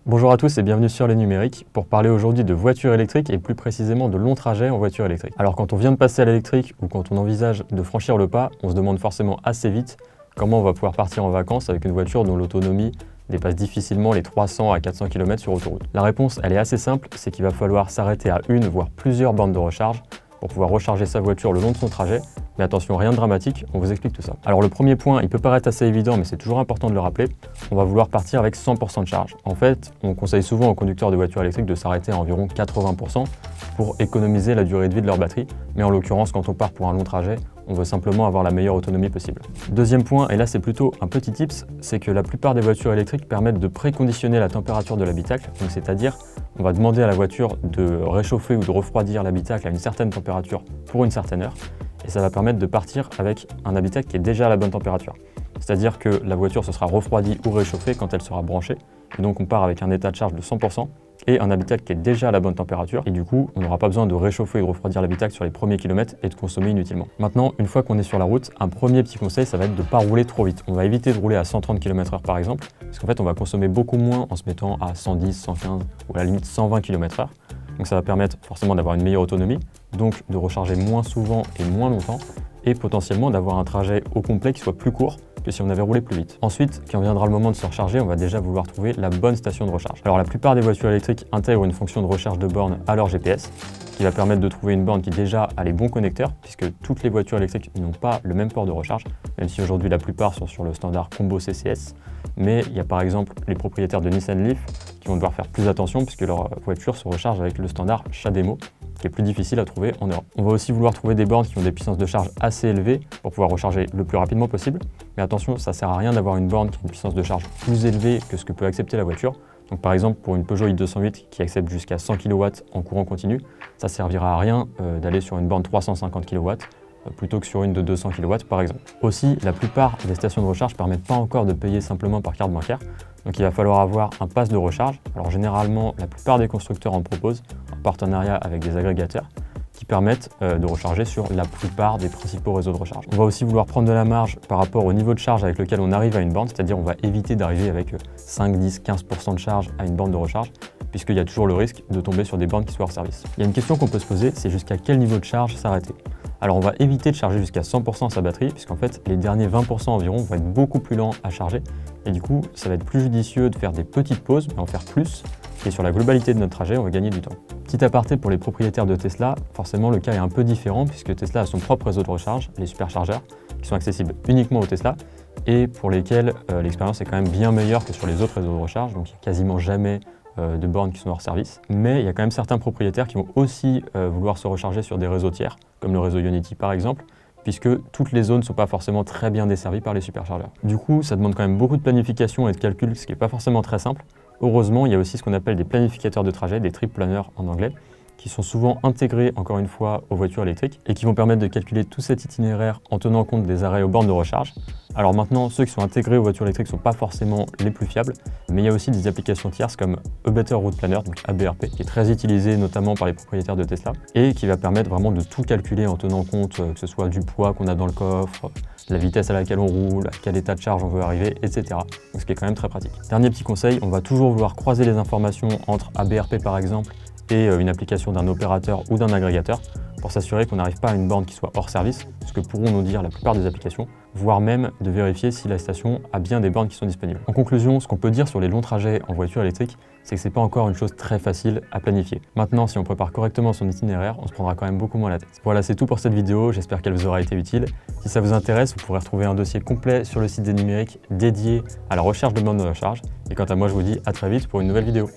Bonjour à tous et bienvenue sur Les Numériques pour parler aujourd'hui de voitures électriques et plus précisément de longs trajets en voiture électrique. Alors quand on vient de passer à l'électrique ou quand on envisage de franchir le pas, on se demande forcément assez vite comment on va pouvoir partir en vacances avec une voiture dont l'autonomie dépasse difficilement les 300 à 400 km sur autoroute. La réponse, elle est assez simple, c'est qu'il va falloir s'arrêter à une voire plusieurs bornes de recharge pour pouvoir recharger sa voiture le long de son trajet. Mais attention, rien de dramatique, on vous explique tout ça. Alors le premier point, il peut paraître assez évident, mais c'est toujours important de le rappeler, on va vouloir partir avec 100% de charge. En fait, on conseille souvent aux conducteurs de voitures électriques de s'arrêter à environ 80% pour économiser la durée de vie de leur batterie. Mais en l'occurrence, quand on part pour un long trajet, on veut simplement avoir la meilleure autonomie possible. Deuxième point, et là c'est plutôt un petit tips, c'est que la plupart des voitures électriques permettent de préconditionner la température de l'habitacle, donc c'est-à-dire on va demander à la voiture de réchauffer ou de refroidir l'habitacle à une certaine température pour une certaine heure, et ça va permettre de partir avec un habitacle qui est déjà à la bonne température. C'est-à-dire que la voiture se sera refroidie ou réchauffée quand elle sera branchée, et donc on part avec un état de charge de 100%, et un habitacle qui est déjà à la bonne température, et du coup on n'aura pas besoin de réchauffer ou de refroidir l'habitacle sur les premiers kilomètres et de consommer inutilement. Maintenant, une fois qu'on est sur la route, un premier petit conseil, ça va être de ne pas rouler trop vite. On va éviter de rouler à 130 km/h par exemple, parce qu'en fait on va consommer beaucoup moins en se mettant à 110, 115 ou à la limite 120 km/h. Donc ça va permettre forcément d'avoir une meilleure autonomie, donc de recharger moins souvent et moins longtemps, et potentiellement d'avoir un trajet au complet qui soit plus court que si on avait roulé plus vite. Ensuite, quand viendra le moment de se recharger, on va déjà vouloir trouver la bonne station de recharge. Alors la plupart des voitures électriques intègrent une fonction de recharge de borne à leur GPS, qui va permettre de trouver une borne qui déjà a les bons connecteurs, puisque toutes les voitures électriques n'ont pas le même port de recharge, même si aujourd'hui la plupart sont sur le standard Combo CCS, mais il y a par exemple les propriétaires de Nissan Leaf qui vont devoir faire plus attention puisque leur voiture se recharge avec le standard CHAdeMO, qui est plus difficile à trouver en Europe. On va aussi vouloir trouver des bornes qui ont des puissances de charge assez élevées pour pouvoir recharger le plus rapidement possible. Mais attention, ça ne sert à rien d'avoir une borne qui a une puissance de charge plus élevée que ce que peut accepter la voiture. Donc par exemple, pour une Peugeot i208 qui accepte jusqu'à 100 kW en courant continu, ça ne servira à rien d'aller sur une borne 350 kW plutôt que sur une de 200 kW par exemple. Aussi, la plupart des stations de recharge ne permettent pas encore de payer simplement par carte bancaire. Donc il va falloir avoir un pass de recharge. Alors généralement, la plupart des constructeurs en proposent en partenariat avec des agrégateurs qui permettent de recharger sur la plupart des principaux réseaux de recharge. On va aussi vouloir prendre de la marge par rapport au niveau de charge avec lequel on arrive à une borne, c'est-à-dire on va éviter d'arriver avec 5, 10, 15% de charge à une borne de recharge, puisqu'il y a toujours le risque de tomber sur des bornes qui soient hors service. Il y a une question qu'on peut se poser, c'est jusqu'à quel niveau de charge s'arrêter. Alors on va éviter de charger jusqu'à 100% sa batterie, puisqu'en fait les derniers 20% environ vont être beaucoup plus lents à charger, et du coup ça va être plus judicieux de faire des petites pauses, mais en faire plus, et sur la globalité de notre trajet, on va gagner du temps. Petit aparté pour les propriétaires de Tesla, forcément le cas est un peu différent, puisque Tesla a son propre réseau de recharge, les superchargeurs, qui sont accessibles uniquement aux Tesla, et pour lesquels l'expérience est quand même bien meilleure que sur les autres réseaux de recharge, donc il n'y a quasiment jamais de bornes qui sont hors service. Mais il y a quand même certains propriétaires qui vont aussi vouloir se recharger sur des réseaux tiers, comme le réseau Ionity par exemple, puisque toutes les zones ne sont pas forcément très bien desservies par les superchargeurs. Du coup, ça demande quand même beaucoup de planification et de calcul, ce qui n'est pas forcément très simple. Heureusement, il y a aussi ce qu'on appelle des planificateurs de trajet, des trip planners en anglais, qui sont souvent intégrés, encore une fois, aux voitures électriques et qui vont permettre de calculer tout cet itinéraire en tenant compte des arrêts aux bornes de recharge. Alors maintenant, ceux qui sont intégrés aux voitures électriques ne sont pas forcément les plus fiables, mais il y a aussi des applications tierces comme A Better Route Planner, donc ABRP, qui est très utilisé notamment par les propriétaires de Tesla et qui va permettre vraiment de tout calculer en tenant compte que ce soit du poids qu'on a dans le coffre, la vitesse à laquelle on roule, à quel état de charge on veut arriver, etc. Donc ce qui est quand même très pratique. Dernier petit conseil, on va toujours vouloir croiser les informations entre ABRP par exemple et une application d'un opérateur ou d'un agrégateur pour s'assurer qu'on n'arrive pas à une borne qui soit hors service, ce que pourront nous dire la plupart des applications, voire même de vérifier si la station a bien des bornes qui sont disponibles. En conclusion, ce qu'on peut dire sur les longs trajets en voiture électrique, c'est que c'est pas encore une chose très facile à planifier. Maintenant, si on prépare correctement son itinéraire, on se prendra quand même beaucoup moins la tête. Voilà, c'est tout pour cette vidéo, j'espère qu'elle vous aura été utile. Si ça vous intéresse, vous pourrez retrouver un dossier complet sur le site des Numériques dédié à la recherche de bornes de recharge. Et quant à moi, je vous dis à très vite pour une nouvelle vidéo.